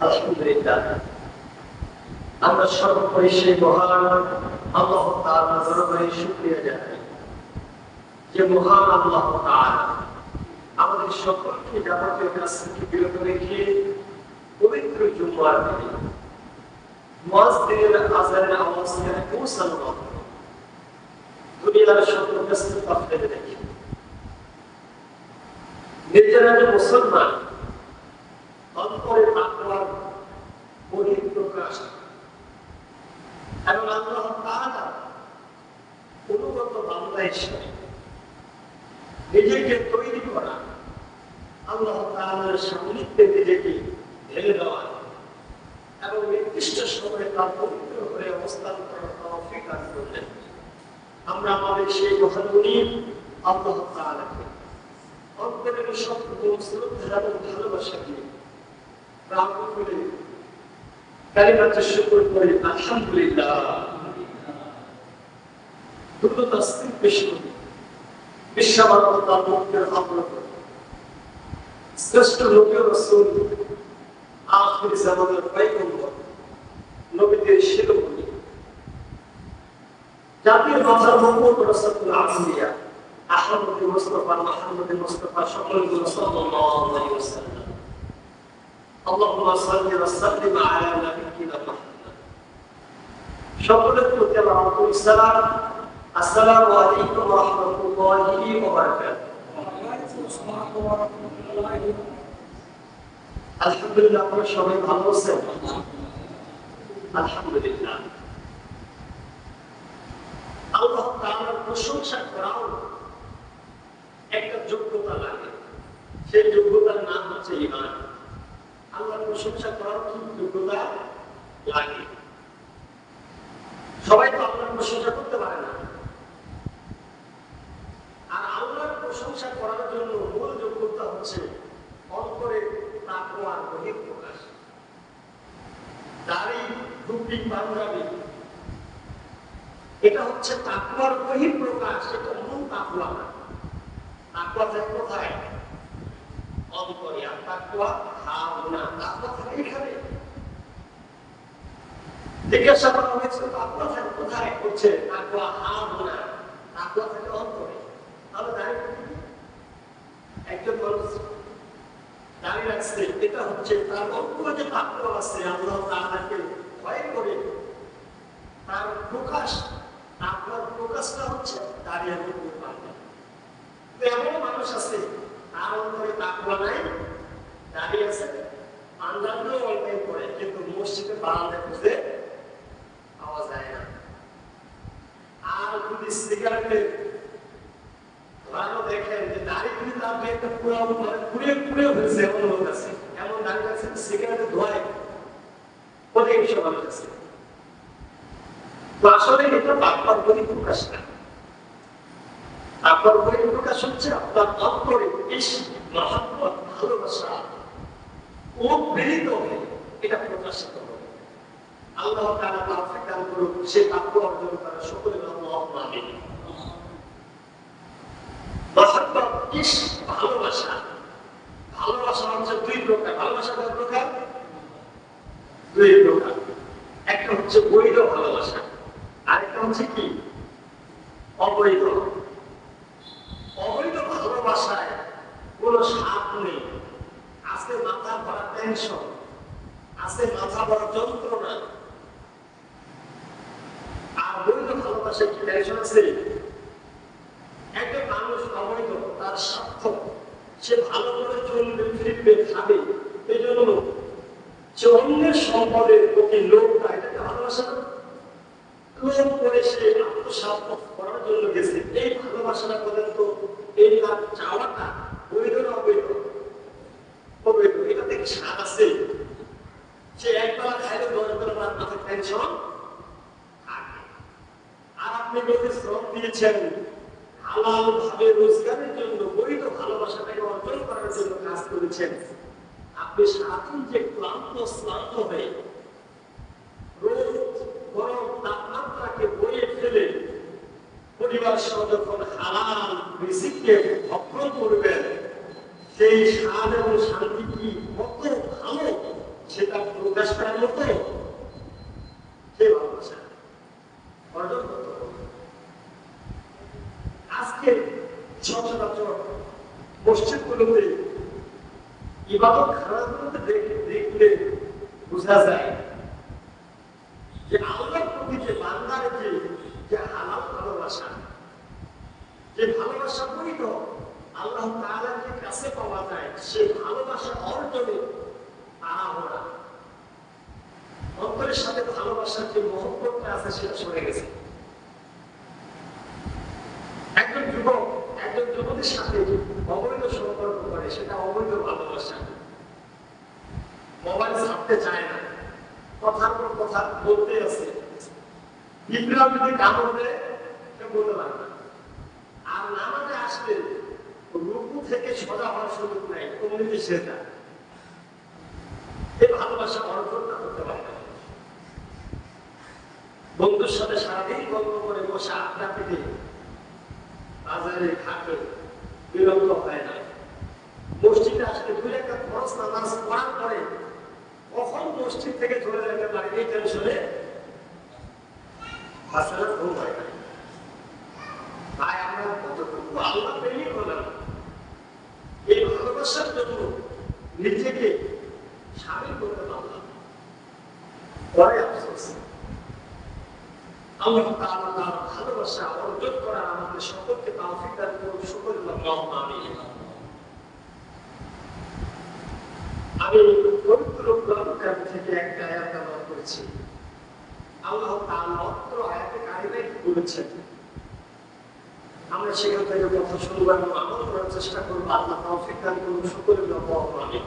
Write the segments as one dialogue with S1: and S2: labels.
S1: আলহামদুলিল্লাহ, আমরা সর্বোপরি সেই মহান আল্লাহ তাআলার দরবারে শুকরিয়া জানাই যে মহান আল্লাহ তাআলা আমাদের সকলকে যাবতীয় কাজ থেকে বিরত রেখে পবিত্র জুমার দিনে মুয়াজ্জিনের আযানের আওয়াজ এখানে পৌঁছানো মাত্র দুনিয়ার সকল ব্যস্ততা ফেলে রেখে নিজেরা যে মুসলমান অন্তরে তাকওয়ার বহিঃপ্রকাশ এবং আল্লাহ তাআলা অনুগত বান্দা হিসেবে নিজেকে তৈরি করা, আল্লাহ তাআলার সান্নিধ্যে নিজেকে ঢেলে দেওয়া এবং নির্দিষ্ট সময়ে তার পবিত্র করে অবস্থান করার তৌফিক দান করলেন। আমরা আমাদের সেই মহামুনির আল্লাহ তাআলাকে অন্তরের সবটুকু শ্রদ্ধা এবং ভালোবাসা দিয়ে প্রার্থনা করে কালিমাতুশ শুকর করি আলহামদুলিল্লাহ। দুটো তাসবিহ পেশ করি বিশ্বমানবতার মুক্তির আবরত শ্রেষ্ঠ নবী ও রাসূল আখির জামানের পয়গম্বর নবীদের শিরোমণি জাতির মাথার মুকুট রাসূলুল আম্বিয়া আহমদ মুস্তাফা মুহাম্মদ মুস্তাফা সকলগুলো সাল্লাল্লাহু আলাইহি ওয়াসাল্লাম। আল্লাহুম্মা সাল্লি ওয়া সাল্লিম আলা নাবিয়িনা মুহাম্মদ। সকলের প্রতি আলাইকুম সালাম। আসসালামু আলাইকুম ওয়া রাহমাতুল্লাহি ওয়া বারাকাতুহু। আলহামদুলিল্লাহ, আপনারা সবাই ভালো আছেন? আলহামদুলিল্লাহ। আল্লাহ তাআলার প্রশংসা করাও একটা যোগ্যতা লাগে, সেই যোগ্যতার নাম হচ্ছে ঈমান। আল্লাহর প্রশংসা করার কি যোগ্যতা লাগে? সবাই তো আল্লাহর প্রশংসা করতে পারে না। আর আল্লাহর প্রশংসা করার জন্য মূল যোগ্যতা হচ্ছে অন্তরে তাকওয়ার বহিঃপ্রকাশ। দাড়ি, টুপি, পাঞ্জাবি, এটা হচ্ছে তাকওয়ার বহিঃপ্রকাশ। এটা মূল তাকওয়া না। তাকওয়া থাকে কোথায়? অন্তরে। আর তাকওয়া হাওনা, তাকওয়া থাকে এখানে। জিজ্ঞাসা করা হয়েছে তাকওয়া থাকে কোথায়? হচ্ছে তাকওয়া হাওনা, তাকওয়া থাকে অন্তরে। তাহলে দাঁড়িয়ে একজন মানুষ দাঁড়িয়ে রাখছে, এটা হচ্ছে তার অন্তরে যে তাকওয়া আছে, আল্লাহ তাআলাকে ভয় করে তার প্রকাশ। তাকওয়ার প্রকাশটা হচ্ছে দাঁড়িয়ে করতে পারবে। এমন মানুষ আছে তার অন্তরে তাকওয়া নাই, দাঁড়িয়ে আছে, আন্দাজও অল্পই করে, কিন্তু মসজিদে বারান্দায় খুঁজে পাওয়া যায় না। আর যদি সিগারেটের ধরানো দেখেন যে দাড়ি কিন্তু তার একটা পুড়ে হয়েছে, এমন লোক আছে, এমন দাঁড়িয়ে আছে সিগারেটের ধোঁয়ায় অধিকাংশ মানুষ আছে। তো আসলে এটা তাকওয়ার বহিঃপ্রকাশ না। তাকওয়ার বহিঃপ্রকাশ হচ্ছে আপনার অন্তরে ইশক, মহব্বত, ভালোবাসা উদ্বেলিত হয়ে এটা প্রকাশিত হবে। আল্লাহ তাআলা তৌফিক দান করুন সে তাকওয়া অর্জন করা। সকলে আল্লাহুম্মা আমিন। মহব্বত, ইশক, ভালোবাসা। ভালোবাসা হচ্ছে দুই প্রকার। ভালোবাসা কয় প্রকার? দুই প্রকার। একটা হচ্ছে বৈধ ভালোবাসা, আরেকটা হচ্ছে কি? অবৈধ। অবৈধ ভালোবাসায় কোনো স্বাদ নেই, আছে মাথা ভরা টেনশন, আছে মাথা ভরা যন্ত্রণা। আর বৈধ ভালোবাসায় কি টেনশন আছে? একটা মানুষ অবৈধ, তার স্বার্থ, সে ভালো করে চলবে, ফিরবে, খাবে, এই জন্য সে অন্যের সম্পদের প্রতি লোভটা, এটাকে ভালোবাসা। লোভ করে সে আত্মসাৎ করার জন্য গেছে। এই ভালোবাসাটা পর্যন্ত এই তার চাওয়াটা বৈধ না অবৈধ? অবৈধ। এটা থেকে স্বাদ আছে। সে একবেলা খাইলে 10 বেলা তার মাথায় টেনশন থাকে। আর আপনি যদি শ্রম দিয়েছেন হালাল ভাবে রোজগারের জন্য, বৈধ ভালোবাসাটাকে অর্জন করার জন্য কাজ করেছেন, আপনি সারাদিন যে শ্রান্ত হয়ে রোজ গরম তাপমাত্রাকে বয়ে ফেলে পরিবার সহ যখন হালাল রিজিককে ভক্ষণ করবেন, সেই স্বাদ এবং শান্তি কি কত ভালো সেটা প্রকাশ করার মতো সে ভালোবাসা অর্জন করতে হবে। আজকে সচরাচর মসজিদগুলোতে ইবাদত খানাগুলোতে দেখলে বোঝা যায় যে আল্লাহর প্রতি যে বান্দার যে হালাল ভালোবাসা, যে ভালোবাসা বৈধ আল্লাহ তাআলার কাছে পাওয়া যায়, সেই ভালোবাসা অর্জনে তাড়াহুড়া, অন্তরের সাথে ভালোবাসার যে মহব্বতটা আছে সেটা সরে গেছে। একজন যুবক একজন যুবতীর সাথে অবৈধ সম্পর্ক করে, সেটা অবৈধ ভালোবাসা। মোবাইল ছাড়তে চায় না, কথার পর কথা বলতে আছে, পিঁপড়া যদি কামড় দেয় কেউ বলতে পারে না। আর নামাজে আসলে রুকু থেকে সোজা হওয়ার সুযোগ নাই, অমনিতে সেটা এই ভালোবাসা অর্জনটা করতে পারে না। বন্ধুর সাথে সারাদিন গল্প করে বসে আড্ডা পেতে বাজারে ঘাটে বিরক্ত হয় না। মসজিদে আসলে দুই একটা ফরজ নামাজ পড়ার পরে কখন মসজিদ থেকে চলে যেতে পারে এই টেনশনে হাসানা ঘুম হয় না। তাই আমরা কতটুকু আল্লাহ পেরিয়ে হলাম এই ভালোবাসার জন্য নিজেকে সামিল করতে পারলাম, পরে আফসোস। আল্লাহ তাআলা তার ভালোবাসা অর্জন করার আমাদের সকলকে তৌফিক দান করুন। সকলে আল্লাহুম্মা আমিন। আমি পবিত্র কোরআন থেকে একটা আয়াত তেলাওয়াত করেছি। আল্লাহ তাআলা অত্র আয়াতে কারিমায় কি বলেছেন আমরা সেখান থেকে কথা শুনবো এবং আমল করার চেষ্টা করবো। আল্লাহ তৌফিক দান করুন। সকলে আল্লাহুম্মা আমিন।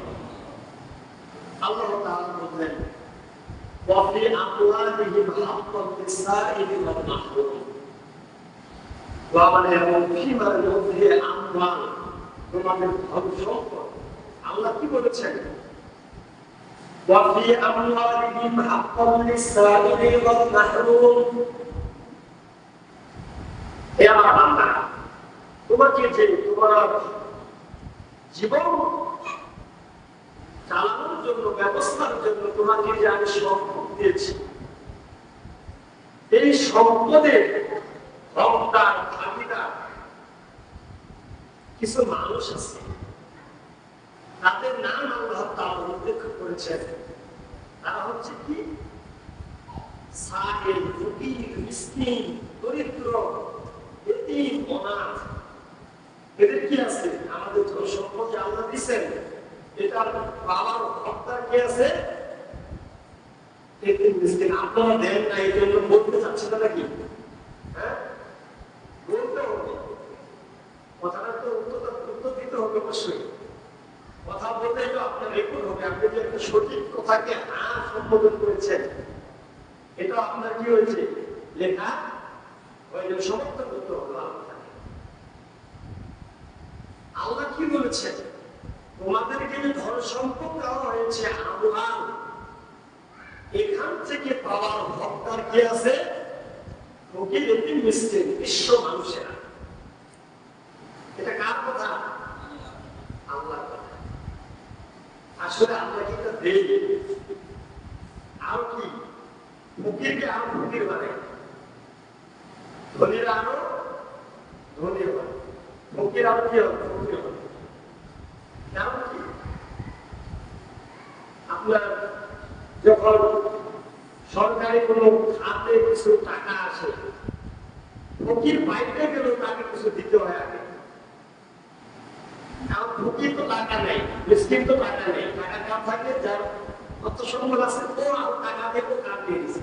S1: আল্লাহ তাআলা বলেন وفي أموالهم حق للسائل والمحروم এবং ফিমার মধ্যে আমওয়াল তোমাদের ধন সম্পদ। আল্লাহ কি বলেছেন? وفي أموالهم حق للسائل والمحروم। হে আমার বান্দা, তোমাকে যে তোমার জীবন চালানোর জন্য, ব্যবস্থার জন্য তোমাকে যে আমি সম্পদ দিয়েছি, এই সম্পদের হকদার ভাগিদার কিছু মানুষ আছে, তাদের নাম আল্লাহ তাআলা উল্লেখ করেছেন। তারা হচ্ছে কি? সাইল, ফকির, মিসকিন, দরিদ্র, এতিম, অনাথ। এদের কি আছে? আমাদের ধন সম্পদ যে আল্লাহ দিয়েছেন, এটার বাবার হকদার কি আছে? এতিম, মিসকিন। আপনারা দেন না, এই জন্য বলতে চাচ্ছেন না নাকি? হ্যাঁ, বলতে হবে, কথাটা তো উত্তর দিতে হবে অবশ্যই। কথা বলতে তো আপনার রেকর্ড হবে। আপনি যে একটা সঠিক কথাকে হ্যাঁ সম্বোধন করেছেন, এটা আপনার কি হয়েছে? লেখা হয়ে সমর্থন করতে হবে। আল্লাহ কি বলেছেন? তোমাদেরকে যে ধন সম্পদ দেওয়া হয়েছে আমওয়াল, এখান থেকে পাওয়ার হকদার কি আছে? ফকির, এতিম, মিসকিন, বিশ্ব মানুষেরা। এটা কার কথা? আল্লাহর কথা। আসলে আমরা কি এটা দেই? আরো কি ফকিরকে আরো ফকির বানাই, ধনীরা আরো ধনী হয়, ফকির আরো কি হবে? ফকির হবে। কারণ কি? আপনার যখন সরকারি কোনো খাতে কিছু টাকা আসে, ফকির পাইতে গেলেও তাকে কিছু দিতে হয় আগে। কারণ ফকির তো টাকা নেই, মিসকিন তো টাকা নেই। টাকা কার থাকে? যার অর্থ সম্বল আছে, ও আরো টাকা দিয়ে ও কাজ দিয়ে দিচ্ছে।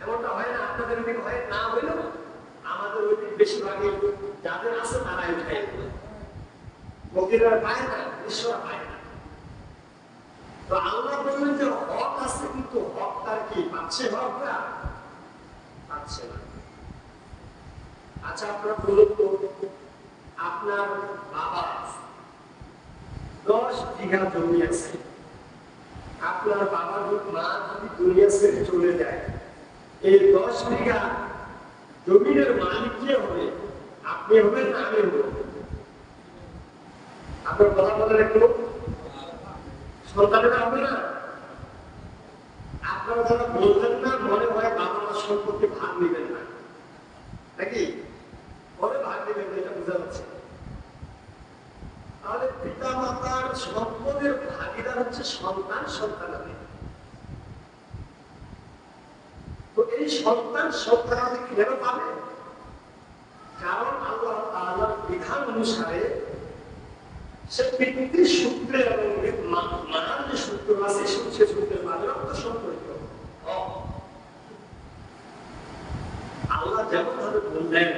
S1: এমনটা হয় না? আপনাদের ওদিকে হয় না? হইলেও আমাদের ওইদিকে বেশিরভাগই যাদের আছে তারাই উঠাই। ফকিররা পায় না, ঈশ্বরা পায় না। তো আল্লাহ বললেন যে হক আছে, কিন্তু হক তার কি পাচ্ছে? হকরা পাচ্ছে না। আচ্ছা, আপনারা বলুন তো, আপনার বাবা 10 বিঘা জমি আছে, আপনার বাবার মা যদি দুনিয়া ছেড়ে চলে যায়, এই 10 বিঘা জমির মালিক কে হবে? আপনি হবেন না আমি হব? আপনার কথা বলেন একটু। সন্তানেরা হবে না? আপনারা যারা বললেন না মনে হয় বাবা মার সম্পত্তি ভাগ নেবেন না নাকি পরে ভাগ নেবেন এটা বোঝা যাচ্ছে। তাহলে পিতা মাতার সম্পদের ভাগিদার হচ্ছে সন্তান সন্তানাদি। তো এই সন্তান সন্তানাদি কেন পাবে? কারণ আল্লাহ তাআলার বিধান অনুসারে সে পিতৃ সূত্রে এবং মার যে সূত্র আছে সে সূত্রের মাঝে রক্ত সম্পর্ক। আল্লাহ যেমন ভাবে বললেন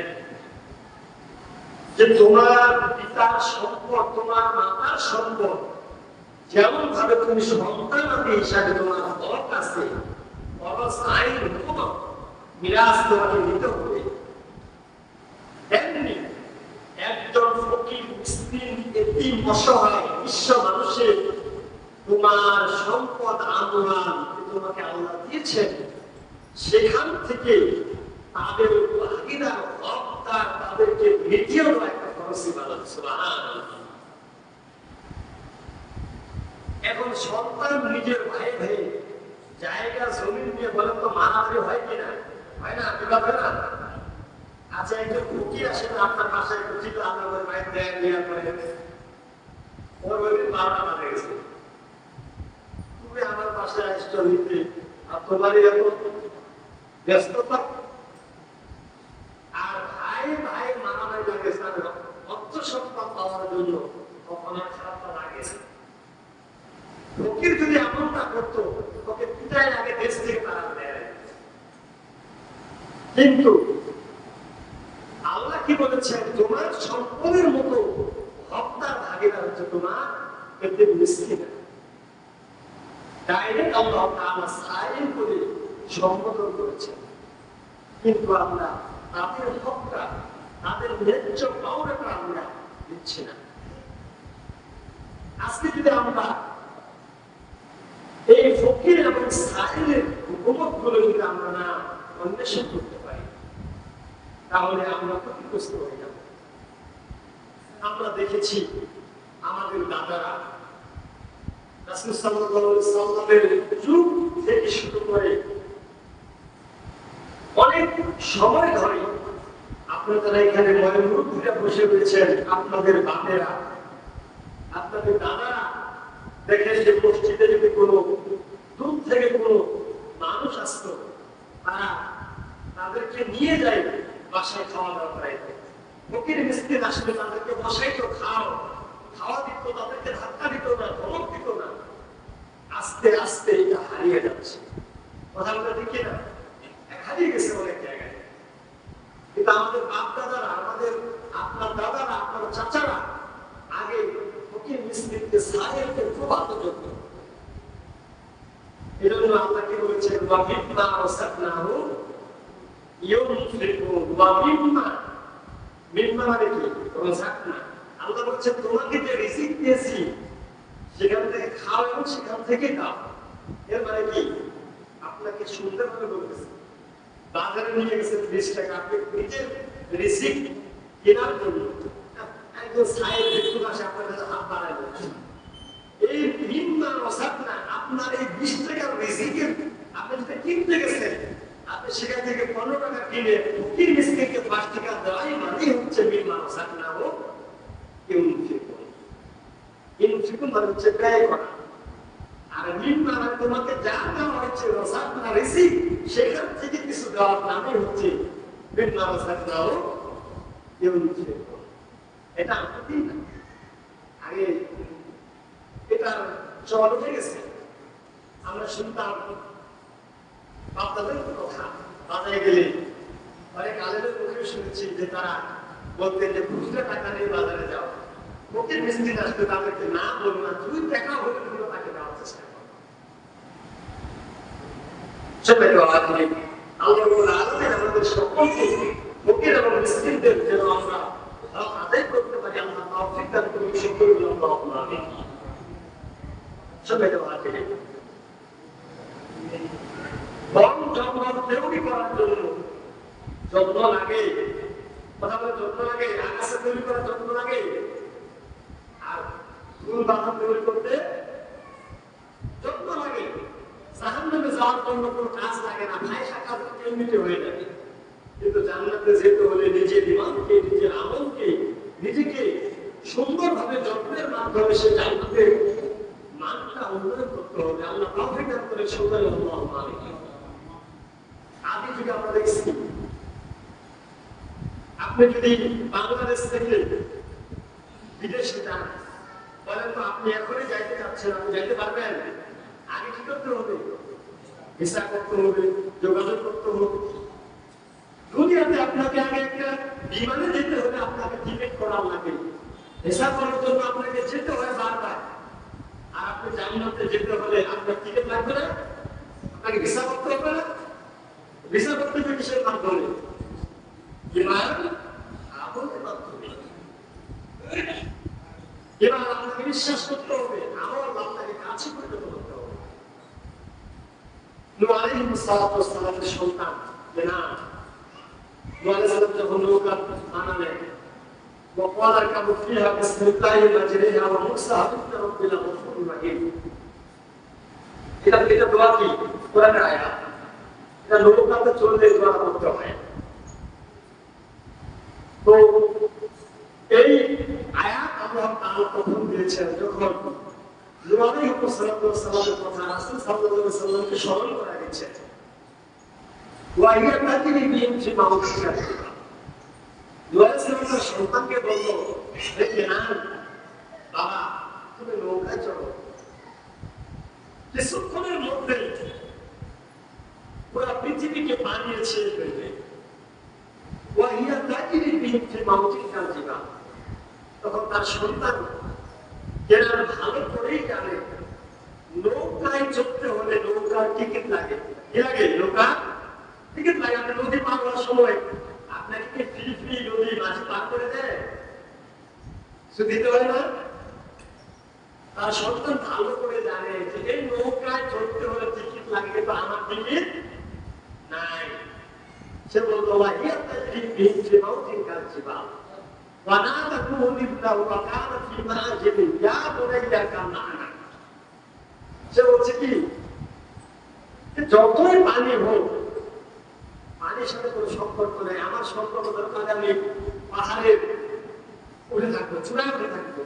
S1: যে তোমার পিতার সম্পদ তোমার মাতার সম্পদ যেমন ভাবে তুমি সন্তানাদি হিসাবে তোমার হক আছে, মিরাজ তোমাকে নিতে হবে, তেমনি একজন ফকির মিসকিন এতিম অসহায় বিশ্ব মানুষের তোমার সম্পদ আমলান তোমাকে আল্লাহ দিয়েছেন, সেখান থেকে তাদের ভাগিদার হকদার তাদেরকে মিটিয়ে দেওয়া একটা খরচই বানান। সুবহানাল্লাহ। এখন সন্তান নিজের ভাই ভাই জায়গা জমি নিয়ে বলেন তো মারামারি হয় কিনা? হয় না? বিবাদ হয় না? আচ্ছা একজন ফকির আসেন আপনার বাসায় উচিত আপনার মায়ের দেয় নিয়ে করে ওর ওই 12টা বাজে গেছে, তুমি আমার বাসায় আসছো নিতে আর তোমারই এত ব্যস্ততা, আর ভাই ভাই মারামারি লাগেছে অর্থ সম্পদ পাওয়ার জন্য, তখন আর খারাপটা লাগে। ফকির যদি এমনটা করতো ওকে পিতায় আগে দেশ থেকে তারা দেয়। কিন্তু আল্লাহ কি বলেছেন? তোমার সম্পদের মতো হকদার ভাগিদার হচ্ছে তোমার এতে মিসকিন। ডাইরেক্ট আল্লাহ তাআলা সাইন করে সম্বোধন করেছেন, কিন্তু আমরা তাদের হকটা তাদের ন্যায্য পাওনাটা আমরা দিচ্ছি না। আজকে যদি আমরা এই ফকির এবং সাইলের হুকুমত গুলো যদি আমরা না অন্বেষণ করতে পারি তাহলে আমরা ক্ষতিগ্রস্ত হয়ে যাব। আমরা দেখেছি আমাদের দাদারা রাসূল সাল্লাল্লাহু আলাইহি সাল্লামের যুগ থেকে শুরু করে অনেক সময় ধরে আপনারা এখানে মুরব্বীরা বসে রয়েছেন, আপনাদের বাপেরা আপনাদের দাদারা দেখেন যে মসজিদে যদি কোনো দূর থেকে কোনো মানুষ আসতো তারা তাদেরকে নিয়ে যায় বাসায় খাওয়া দাওয়া করাইতে। ফকির মিসকিন আসলে তাদেরকে বসাইতো, খাওয়া দিত, তাদেরকে ধাক্কা দিত না, ধমক দিত না। আস্তে আস্তে এটা হারিয়ে যাচ্ছে। কথা বলতে ঠিক না? হারিয়ে গেছে অনেক জায়গায়। কিন্তু আমাদের বাপ দাদারা, আমাদের আপনার দাদারা, আপনার চাচারা আগে ফকির মিসকিনকে সাহেবকে খুব আদর করত। এজন্য আল্লাহ কি বলেছেন? ওয়া মিম্মা রাযাকনাহু ইউনফিকুন। ওয়া মিম্মা, মিম্মা মানে কি? রাযাকনা। আল্লাহ বলেছেন তোমাকে যে রিজিক দিয়েছি সেখান থেকে খাও এবং সেখান থেকে দাও। এর মানে কি? আপনাকে সুন্দরভাবে বলতেছে বাজারে নিয়ে গেছে 30 টাকা, আপনি নিজের রিজিক কেনার জন্য একজন সাহেব দেখুন আসে আপনার কাছে হাত বাড়ায় বলছে এই মিম্মা রাযাকনা, আপনার এই 20 টাকার রিজিকের আপনি যেটা কিনতে গেছেন আপনি সেখান থেকে 15 টাকা কিনে ফকির মিসকিনকে 5 টাকা দেওয়াই মানে হচ্ছে মিম্মা রাযাকনাহু ইউনফিকুন। ইউনফিকুন মানে হচ্ছে ব্যয় করা। আর মিম্মা মানে তোমাকে যা দেওয়া হচ্ছে রাযাকনা রিজিক সেখান থেকে কিছু দেওয়ার নামই হচ্ছে মিম্মা রাযাকনাহু ইউনফিকুন। এটা আমাদের আগে এটা চল উঠে গেছে। আমরা শুনতাম বাপদাদের কথা, বাজারে গেলে অনেক আলেমের মুখে শুনেছি যে তারা বলতেন যে খুচরা টাকা নিয়ে বাজারে যাও, ফকির মিসকিন আসলে তাদেরকে না বলবো না, 2 টাকা হলে তুমি তাকে দেওয়ার চেষ্টা করো। সেটাই তো আল্লাহ রাব্বুল আলামিন আমাদের সকলকে ফকির এবং মিসকিনদের যেন আমরা হক আদায় করতে পারি, আল্লাহ তৌফিক দান করুন। সকলকে আল্লাহুম্মা আমিন। সেটাই তো বন জঙ্গল তৈরি করার জন্য যত্ন লাগে, কথা বলে যত্ন লাগে, আকাশে তৈরি করার যত্ন লাগে, আর ফুল বাগান তৈরি করতে যত্ন লাগে, জাহান্নামে যাওয়ার জন্য কোনো কাজ লাগে না, ফায়সা কাজ এমনিতে হয়ে যাবে। কিন্তু জান্নাতে যেতে হলে নিজের ইমানকে, নিজের আমলকে, নিজেকে সুন্দরভাবে যত্নের মাধ্যমে সে জান্নাতের মানটা উন্নয়ন করতে হবে। আল্লাহ তৌফিক দান করে। সুবহানাল্লাহ। আদি যুগে আমরা দেখছি, আপনি যদি বাংলাদেশ থেকে বিদেশে যান, বলেন তো আপনি এখনই যাইতে চাচ্ছেন, আপনি যাইতে পারবেন? আগে কি করতে হবে? ভিসা করতে হবে, যোগাযোগ করতে হবে। দুনিয়াতে আপনাকে আগে একটা বিমানে যেতে হলে আপনাকে টিকিট করা লাগে, ভিসা করার জন্য আপনাকে যেতে হয় বারবার। আর আপনি জান্নাতে যেতে হলে আপনার টিকিট লাগবে না, আপনাকে ভিসা করতে হবে না। ভিসা করতে হবে কিসের মাধ্যমে? বিমান আমলের মাধ্যমে। এবার আপনাকে বিশ্বাস করতে হবে, আমল আপনাকে কাছে পরিণত করতে হবে। নূহ আলাইহিস সালামের সন্তান কেনান, নূহ আলাইহিস সালাম যখন নৌকা বানালেন, وقال اركبوا فيها بسم الله مجريها ومرساها إن ربي لغفور رحيم। এটা দোয়া কি? কোরআনের আয়াত। এটা নৌকাতে চললে দোয়া করতে হয়। তো এই আয়াত আল্লাহ তাআলা প্রথম দিয়েছেন যখন নূহ আলাইহিস সালামের কথা রাসূল সাল্লাল্লাহু আলাইহি ওয়াসাল্লামকে স্মরণ করা গেছে। ওয়া হিয়া তাজরি বিহি মাউসিকা। নূহ আলাইহিস সালামের সন্তানকে বলল, হে কেনান, বাবা তুমি নৌকায় চড়ো। কিছুক্ষণের মধ্যে পুরা পৃথিবীকে পানিয়ে ছেয়ে ফেলবে। ওয়া হিয়া তাজরি বিহি মাউসিকা জিবা। তখন তার সন্তান কেনান ভালো করেই জানে নৌকায় চড়তে হলে নৌকার টিকিট লাগে। কি লাগে? নৌকা টিকিট লাগে। আপনি নদী পার হওয়ার সময় আপনাকে কি ফ্রি ফ্রি নদী মাঝি পার করে দেয়? শুধু দিতে হয় না? তার সন্তান ভালো করে জানে যে এই নৌকায় চড়তে হলে টিকিট লাগে, কিন্তু আমার টিকিট নাই। সে বলতো ওয়াহিয়া তাজরি বিহি মাউসিকা জিবা। ونادته ابنه وكان في معجب يا بني اركب معنا। সে বলছে কি, যতই পানি হোক, পানির সাথে কোনো সম্পর্ক নেই, আমার সম্পর্ক দরকার আমি পাহাড়ে উঠে থাকবো, চূড়ায় উঠে থাকবো।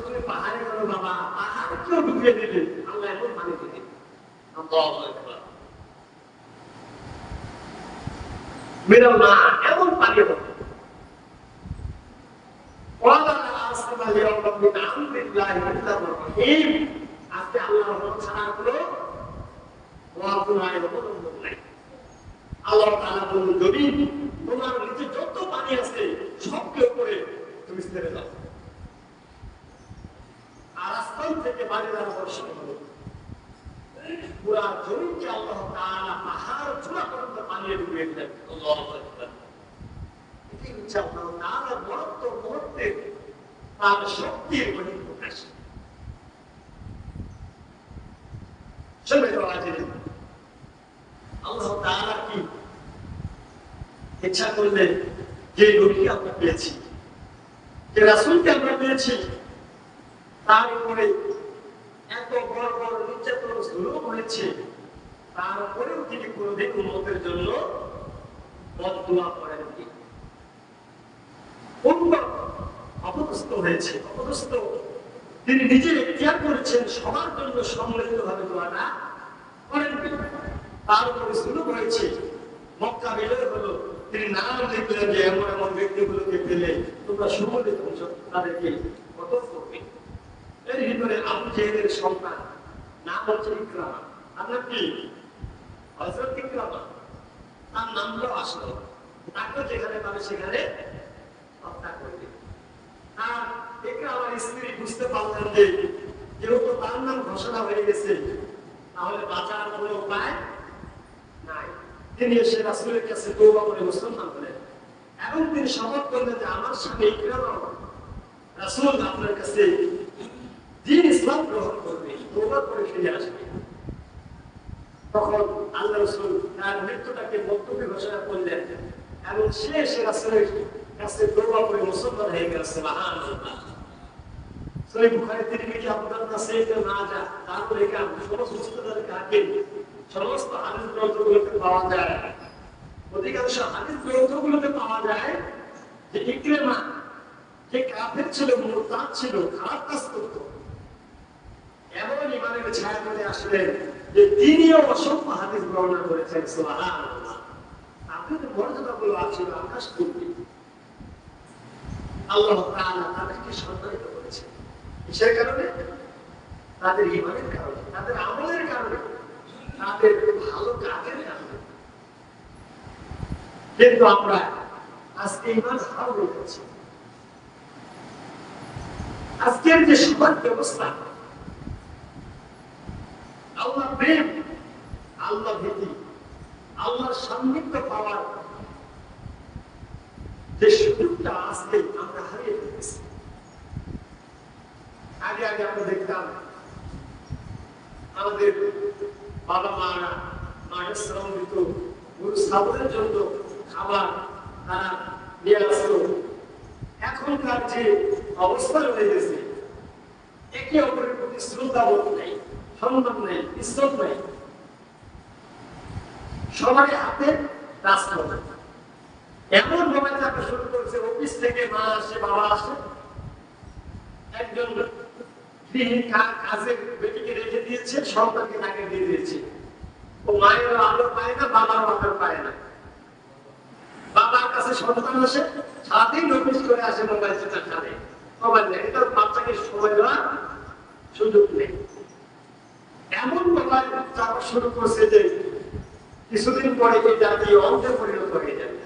S1: তুমি পাহাড়ে গেলো বাবা, পাহাড় কেউ ডুবিয়ে দিলে, আল্লাহ এখন পানি দিবে। এমন পানি হবে। আজকে আল্লাহ ছাড়া আল্লাহ তাআলা বললেন, যদি তোমার নিচে যত পানি আছে সবকে উপরে তুমি ছেড়ে দাও, আর আসমান থেকে বাড়ি দ্বারা বর্ষণ হবে। পুরা জমিকে আল্লাহ তাআলা পাহাড় চূড়া পর্যন্ত পানিয়ে ডুবিয়ে দিলেন। আল্লাহু আকবার। এটি হচ্ছে আল্লাহ তাআলার বরত্ব, মহত্বের, তার শক্তির বহিঃপ্রকাশ। আল্লাহ তাআলা কি ইচ্ছা করলে যে নবীকে আমরা পেয়েছি, যে রাসূলকে আমরা পেয়েছি, তার উপরে এত বড় বড় নির্যাতন জুলুম হয়েছে, তারপরেও তিনি কোনদিন উম্মতের জন্য বদদুয়া করেননি। অপদস্থ হয়েছে, অপদস্থ তিনি নিজে ইখতিয়ার করেছেন, সবার জন্য সম্মিলিতভাবে দোয়াটা করেননি। তার উপরে জুলুম হয়েছে, মক্কা বিজয় হলো, তিনি নাম লিখলেন যে এমন এমন ব্যক্তিগুলোকে পেলে তোমরা সম্মিলিত তাদেরকে কতল করবে। এর ভিতরে আবু জেহেলের সন্তান নাম হচ্ছে ইকরামা। আপনার কি? হযরত ইকরামা। তার নামটাও আসলো, তাকে যেখানে পাবে সেখানে হত্যা করবে। আর ইকরামার স্ত্রী বুঝতে পারলেন যে যেহেতু তার নাম ঘোষণা হয়ে গেছে, তাহলে বাঁচার কোনো উপায় নাই। তিনি এসে রাসূলের কাছে তওবা করে মুসলমান হলেন এবং তিনি শপথ করলেন যে আমার স্বামী ইকরামা রাসূল আপনার কাছে দিন ইসলাম গ্রহণ করবে, তওবা করে ফিরে আসবে। তখন আল্লাহ রাসূল তার মৃত্যুটাকে মক্তবী ঘোষণা করলেন এবং সে এসে রাসূলের কাছে দোয়া করে মুসলমান হয়ে গেছে। সুবহানাল্লাহ। সহিহ বুখারী তিরমিজি আবু দাউদ নাসাঈতে মাজাহ তারপরে কাম সমস্ত মুসলিমদের কাকে সমস্ত হাদিস গ্রন্থগুলোতে পাওয়া যায়। অধিকাংশ হাদিস গ্রন্থগুলোতে পাওয়া যায় যে ইকরিমা যে কাফের ছিল, মুরতাদ ছিল, খারাপ কাজ করত, এমন ইমানের ছায়া করে আসলেন যে তিনিও অসংখ্য হাদিস বর্ণনা করেছেন। সুবহানাল্লাহ। আপনাদের মর্যাদাগুলো আছে আকাশ করবে। আল্লাহ তাআলা তাদেরকে সম্মানিত করেছেন কিসের কারণে? তাদের ইমানের কারণে, তাদের আমলের কারণে, তাদের ভালো কাজের কারণে। কিন্তু আমরা আজকে ইমান হারাম হয়ে যাচ্ছি। আজকের যে সমাজ ব্যবস্থা, আল্লাহ প্রেম, আল্লাহ ভীতি, আল্লাহর সান্নিধ্য পাওয়ার যে সুযোগটা আজকে আমরা হারিয়ে ফেলেছি। আগে আগে আমরা দেখতাম আমাদের বাবা মারা মায়ের শ্রম দিত, গরু ছাগলের জন্য খাবার তারা নিয়ে আসতো। এখনকার যে অবস্থা হয়ে গেছে, একে অপরের প্রতি শ্রদ্ধাবোধ নেই, সম্মান নেই, ইজ্জত নেই, সবাই হাতে রাষ্ট্র। এমন মোবাইল চাপা শুরু করেছে, অফিস থেকে মা আসে, বাবা আসে, একজন কাজে বেটিকে রেখে দিয়েছে, সন্তানকে তাকে দিয়ে দিয়েছে। ও মায়ের আদর পায় না, বাবার আদর পায় না। বাবার কাছে সন্তান আসে, সারাদিন অফিস করে আসে, মোবাইল চেপে খাবে, মোবাইল নেই, এটা বাচ্চাকে সময় দেওয়ার সুযোগ নেই। এমন মোবাইল চাপা শুরু করছে যে কিছুদিন পরে এই জাতি অন্ধে পরিণত হয়ে যাবে,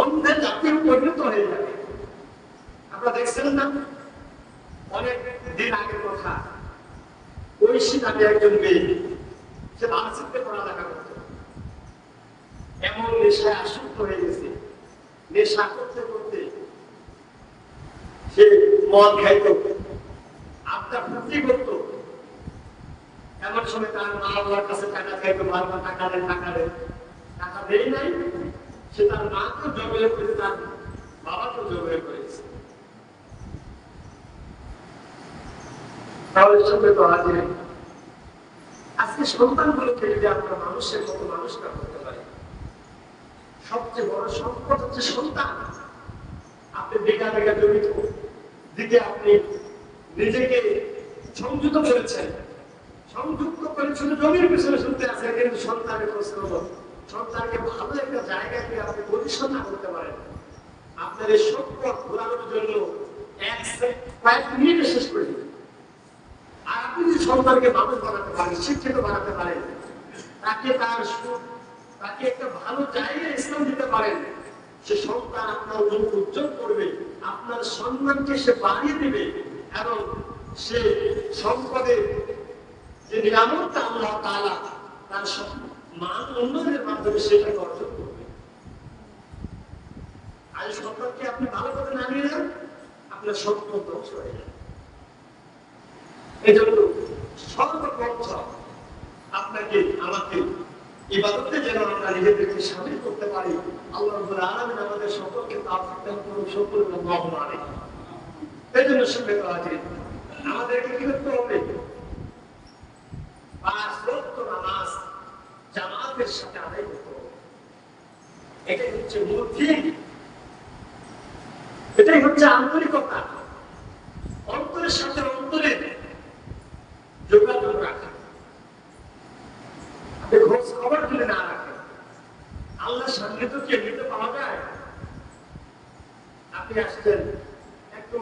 S1: অন্ধে জাতীয় পরিণত হয়ে যাবে। আপনারা দেখছেন না, অনেক দিন আগের কথা, ঐশী নামে একজন মেয়ে, সে ভার্সিটিতে পড়ালেখা করত, এমন নেশায় আসক্ত হয়ে গেছে। নেশা করতে করতে সে মদ খাইত, আড্ডা ফুর্তি করত। এমন সময় তার মা বাবার কাছে টাকা খাইতো, বারবার টাকা দেন, টাকা দেন, টাকা দেয় নাই। সে তার মাকেও জড়িয়ে করেছে, তার বাবাকেও জড়িয়ে করেছে। তাহলে সঙ্গে তো হাজির আজকে সন্তানগুলোকে যদি আমরা মানুষের মতো মানুষটা করতে পারি, সবচেয়ে বড় সম্পদ হচ্ছে সন্তান। আপনি বিঘা বিঘা জমি দিকে আপনি নিজেকে সংযুক্ত করেছেন, সংযুক্ত করে শুধু জমির পিছনে শুনতে আছে, কিন্তু সন্তানের প্রশ্ন, সন্তানকে ভালো একটা জায়গায় গিয়ে আপনি পরিচালনা করতে পারেন। আপনার এই সম্পদ ঘোরানোর জন্য কয়েক মিনিটে শেষ করে দিবেন। আর আপনি যদি সন্তানকে মানুষ বানাতে পারেন, শিক্ষিত বানাতে পারেন, তাকে তার সুখ, তাকে একটা ভালো জায়গায় স্থান দিতে পারেন, সে সন্তান আপনার মুখ উজ্জ্বল করবে, আপনার সম্মানকে সে বাড়িয়ে দিবে, এবং সে সম্পদের যে নিয়ামতটা আল্লাহ তাআলা তার মান উন্নয়নের মাধ্যমে সেটাকে অর্জন করবে। আজ সন্তানকে আপনি ভালো করে না নিয়ে যান, আপনার সম্পদ ধ্বংস হয়ে যাবে। এই জন্য সর্বপ্রথম আপনাকে আমাকে ইবাদতে যেন আমরা নিজেদেরকে শামিল করতে পারি। আল্লাহ রাব্বুল আলামিন আমাদের সকলকে তাওফিক দান করুন, সকলকে আল্লাহুম্মা আমিন। এই জন্য সম্মানিত হাজির, আমাদেরকে কি করতে হবে? পাঁচ ওয়াক্ত নামাজ জামাতের সাথে আদায় করতে হবে। এটাই হচ্ছে মূল থিম, এটাই হচ্ছে আন্তরিকতা, অন্তরের সাথে অন্তরের যোগাযোগ রাখা। আপনি খোঁজ খবর যদি না রাখেন, আল্লাহর সান্নিধ্য কি এমনিতে পাওয়া যায়? আপনি আসছেন, একটু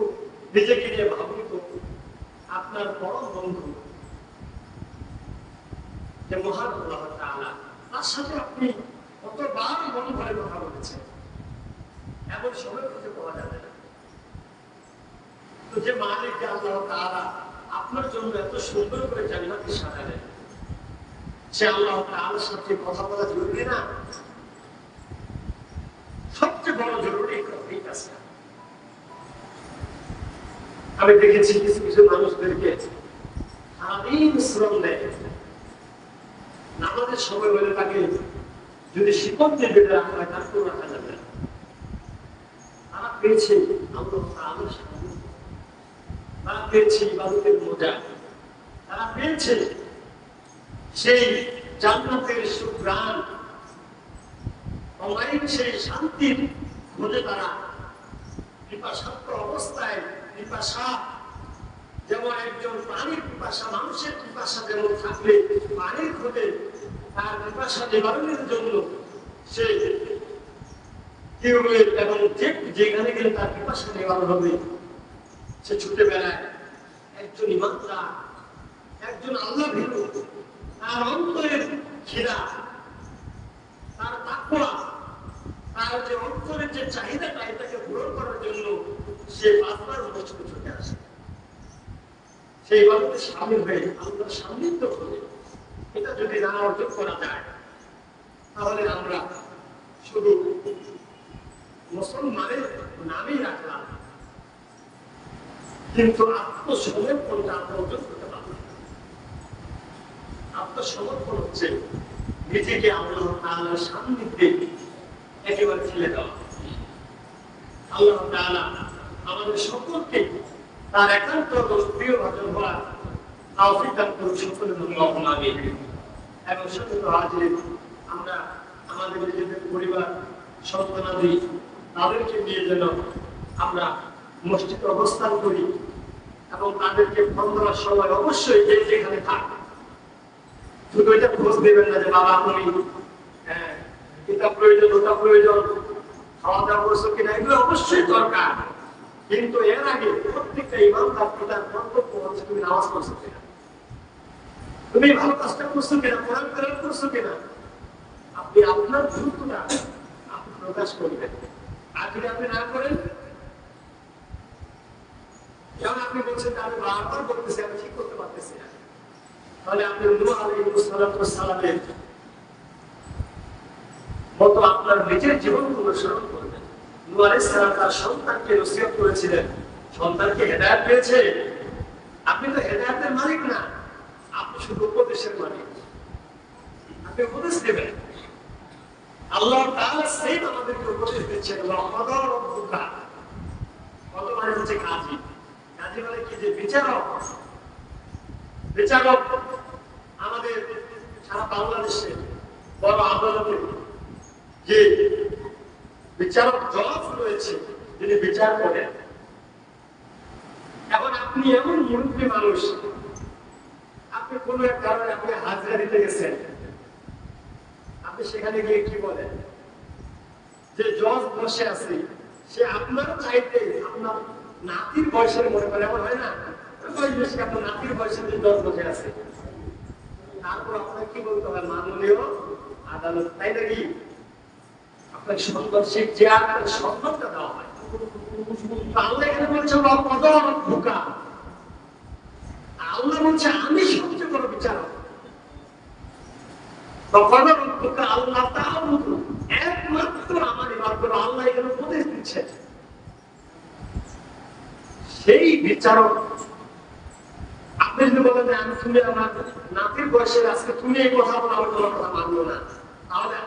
S1: নিজেকে নিয়ে ভাবুন তো, আপনার পরম বন্ধু যে মহান আল্লাহ তাআলা, তার সাথে আপনি কতবার মন ভরে কথা বলেছেন, এমন সময় খুঁজে পাওয়া যাবে না। তো যে মালিক যে আল্লাহ তাআলা আপনার জন্য এত সুন্দর করে জান্নাতে সাজালেন, সে আল্লাহ তাআলার সাথে কথা বলা জরুরি না? সবচেয়ে বড় জরুরি এই কাজটা। আমি দেখেছি কিছু কিছু মানুষদেরকে সারাদিন শ্রম দেয়, নামাজের সময় হলে তাকে যদি শিকল দিয়ে বেঁধে রাখা হয়, তার কোনো রাখা যাবে না। পেয়েছে আল্লাহ তাআলার সান্নিধ্য, তারা পেয়েছে ইবাদতের মজা, তারা পেয়েছে সেই জান্নাতের সুঘ্রাণ, অমায়িক সেই শান্তির খোঁজে তারা পিপাসার্ত অবস্থায়, পিপাসা যেমন একজন পানির পিপাসা, মানুষের পিপাসা যেমন থাকলে পানির খোঁজে তার পিপাসা নিবারণের জন্য সে টিউবওয়েল এবং যেখানে গেলে তার পিপাসা নিবারণ হবে সে ছুটে বেড়ায়। একজন ইমানদার, একজন আল্লাহ ভীরু, তার অন্তরের খিদা, তার তাকওয়া, তার যে অন্তরের যে চাহিদাটা এটাকে পূরণ করার জন্য সে বারবার মসজিদে ছুটে আসে, সেই ইবাদতে শামিল হয়ে আল্লাহর সান্নিধ্য খোঁজে। এটা যদি না অর্জন করা যায় তাহলে আমরা শুধু মুসলমানের নামই রাখলাম, কিন্তু আত্মসমর্পণটা আমরা অর্জন করতে পারব। আত্মসমর্পণ হচ্ছে নিজেকে আল্লাহ তাআলার সান্নিধ্যে একেবারে ঠেলে দেওয়া। আল্লাহ তাআলা আমাদের সকলকে তার একান্ত প্রিয় ভাজন হওয়ার তৌফিক দান করুন সকলের আল্লাহুম্মা আমিন। এবং সাথে তো হাজির আমরা আমাদের নিজেদের পরিবার, সন্তানাদি তাদেরকে নিয়ে যেন আমরা মসজিদে অবস্থান করি এবং তাদেরকে ফোন দেওয়ার সময় অবশ্যই যে যেখানে থাক, শুধু এটা খোঁজ দেবেন না যে বাবা তুমি এটা প্রয়োজন, ওটা প্রয়োজন, খাওয়া দাওয়া করছো কিনা, এগুলো অবশ্যই দরকার। কিন্তু এর আগে প্রত্যেকটা ইমানদার পিতার কর্তব্য হচ্ছে তুমি নামাজ পড়ছো কিনা, তুমি ভালো কাজটা করছো কিনা, কোরআন তেলাওয়াত করছো কিনা। আপনি আপনার দ্রুততা আপনি প্রকাশ করবেন। আর যদি আপনি না করেন, যেমন আপনি বলছেন আমি বারবার বলতেছি আমি ঠিক করতে পারতেছি না, তাহলে আপনি নূহ আলাইহিস সালামের মতো আপনার নিজের জীবন অনুসরণ করবেন। নূহ আলাইহিস সালাম তার সন্তানকে নসিহত করেছিলেন, সন্তানকে হেদায়েত পেয়েছে। আপনি তো হেদায়েতের মালিক না, আপনি শুধু উপদেশের মালিক। আপনি উপদেশ দেবেন। আল্লাহ তাআলা সেই আমাদেরকে উপদেশ দিচ্ছেন, ওয়াকাদা রাব্বুকা। কত মানে হচ্ছে কাজী, কাজী মানে কি, যে বিচারক। বিচারক আমাদের সারা বাংলাদেশে বড় আদালতে যে বিচারক জজ রয়েছে যিনি বিচার করেন। এখন আপনি এমন মুরব্বী মানুষ, আপনি কোন এক কারণে আপনি হাজিরা দিতে গেছেন, আপনি সেখানে গিয়ে কি বলেন, যে জজ বসে আছে সে আপনার চাইতে আপনার নাতির বয়সের মনে করে, এমন হয় না, বেশি আপনার নাতির বয়সের যে জজ বসে আছে, তারপর আপনার কি বলতে হয়, মাননীয় আদালত, তাই নাকি? আপনার সম্মান, সেই চেয়ার সম্মানটা দেওয়া হয়। আল্লাহ এখানে বলছে ঢোকা, আল্লাহ বলছে আমি সবচেয়ে বড় বিচারক। আল্লাহ একমাত্র আমার ইবাদত করো, আল্লাহ এখানে উপদেশ দিচ্ছে। সেই বিচারক আপনি যদি বলেন যে আমি তুমি আমার নাতির বয়সের আজকে তুমি এই কথা বলো, আমার তোমার কথা মানবো না, তাহলে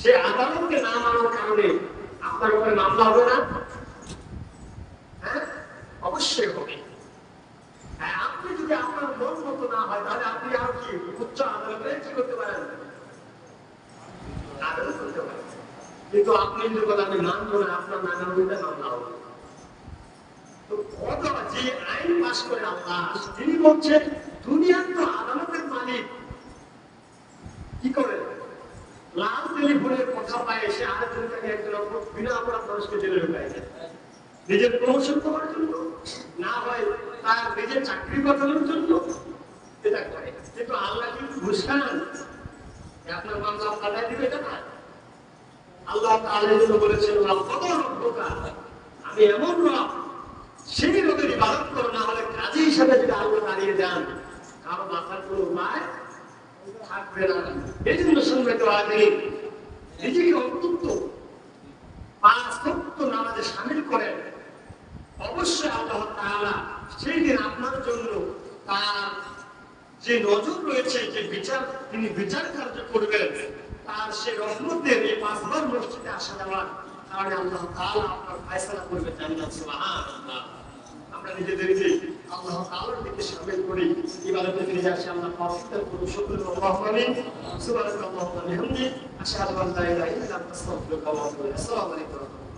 S1: সে আদালতকে না মানার কারণে আপনার উপরে মামলা হবে না? হ্যাঁ, অবশ্যই হবে। হ্যাঁ, আপনি যদি আপনার মন মতো না হয় তাহলে আপনি আর কি উচ্চ আদালতে কি করতে পারেন, আদালত করতে পারেন। কিন্তু আপনি যদি বলেন আমি মানবো না, আপনার নানার বিরুদ্ধে মামলা হবে। তো কত যে আইন পাশ করে আল্লাহ, তিনি বলছেন দুনিয়ার তো আদালতের মালিক কি করে লাল টেলিফোনের কথা পায় সে আরেকজন থেকে একজন বিনা অপরাধ মানুষকে জেলে ঢুকায় দেয়, নিজের প্রমোশন করার জন্য, না হয় তার নিজের চাকরি বাঁচানোর জন্য এটা করে। কিন্তু আল্লাহ কি ঘুষ খান আপনার মামলা পাঠায় দিবে? এটা না। আল্লাহ তাআলা যেন বলেছেন আমি এমন রব, সেই রবের ইবাদত করো, না হলে কাজী হিসাবে যদি আল্লাহ দাঁড়িয়ে যান কারো মাথার কোনো উপায় থাকবে না। এই জন্য সম্মানিত হাজিরিন, নিজেকে অন্তত 5 ওয়াক্ত নামাজে শামিল করেন। অবশ্যই আল্লাহ তাআলা সেই দিন আপনার জন্য তার যে নজর রয়েছে, যে বিচার তিনি বিচার কার্য করবেন, তার সে রহমতের এই 5 বার মসজিদে আসা যাওয়ার কারণে আল্লাহ তাআলা আপনার ফয়সালা করবে জান্নাত। সুবহানাল্লাহ। আমরা নিজেদেরকে আল্লাহ তাআলার দিকে শামিল করি, ইবাদতে ফিরে আসি। আল্লাহ তৌফিক দান করুন। শুকরাল্লাহু আমিন। সুবহানাল্লাহি ওয়া বিহামদিহি, আশহাদু আল্লা ইলাহা ইল্লা আনতা, আস্তাগফিরুকা ওয়া আতুবু ইলাইক। আসসালামু আলাইকুম।